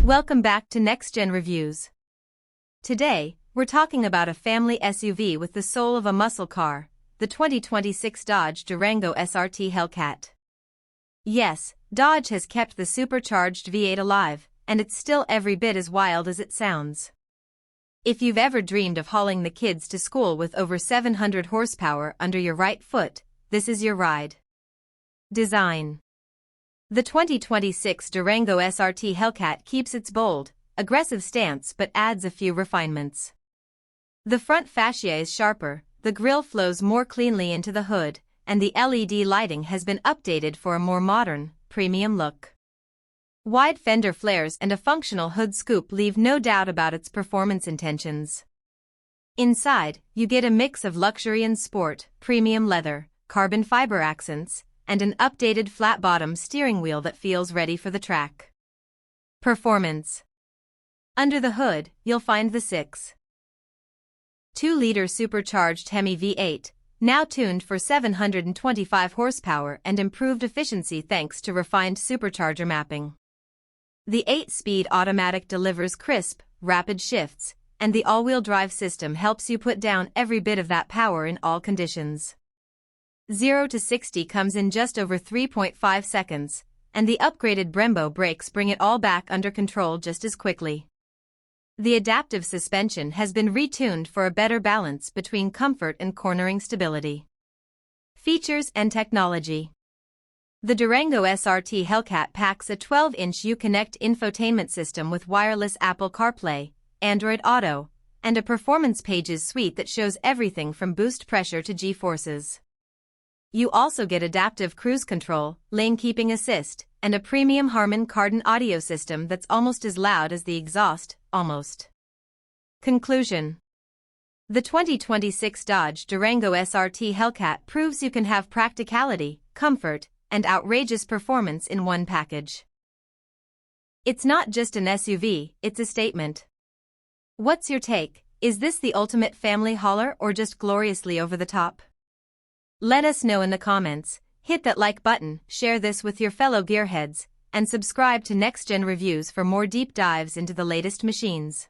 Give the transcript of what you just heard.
Welcome back to Next Gen Reviews. Today, we're talking about a family SUV with the soul of a muscle car, the 2026 Dodge Durango SRT Hellcat. Yes, Dodge has kept the supercharged V8 alive, and it's still every bit as wild as it sounds. If you've ever dreamed of hauling the kids to school with over 700 horsepower under your right foot, this is your ride. Design. The 2026 Durango SRT Hellcat keeps its bold, aggressive stance but adds a few refinements. The front fascia is sharper, the grille flows more cleanly into the hood, and the LED lighting has been updated for a more modern, premium look. Wide fender flares and a functional hood scoop leave no doubt about its performance intentions. Inside, you get a mix of luxury and sport, premium leather, carbon fiber accents, and an updated flat-bottom steering wheel that feels ready for the track. Performance. Under the hood, you'll find the 6.2-liter supercharged HEMI V8, now tuned for 725 horsepower and improved efficiency thanks to refined supercharger mapping. The 8-speed automatic delivers crisp, rapid shifts, and the all-wheel drive system helps you put down every bit of that power in all conditions. 0 to 60 comes in just over 3.5 seconds, and the upgraded Brembo brakes bring it all back under control just as quickly. The adaptive suspension has been retuned for a better balance between comfort and cornering stability. Features and technology. The Durango SRT Hellcat packs a 12-inch Uconnect infotainment system with wireless Apple CarPlay, Android Auto, and a Performance Pages suite that shows everything from boost pressure to G-forces. You also get adaptive cruise control, lane keeping assist, and a premium Harman Kardon audio system that's almost as loud as the exhaust, almost. Conclusion. The 2026 Dodge Durango SRT Hellcat proves you can have practicality, comfort, and outrageous performance in one package. It's not just an SUV, it's a statement. What's your take? Is this the ultimate family hauler or just gloriously over the top? Let us know in the comments, hit that like button, share this with your fellow gearheads, and subscribe to Next Gen Reviews for more deep dives into the latest machines.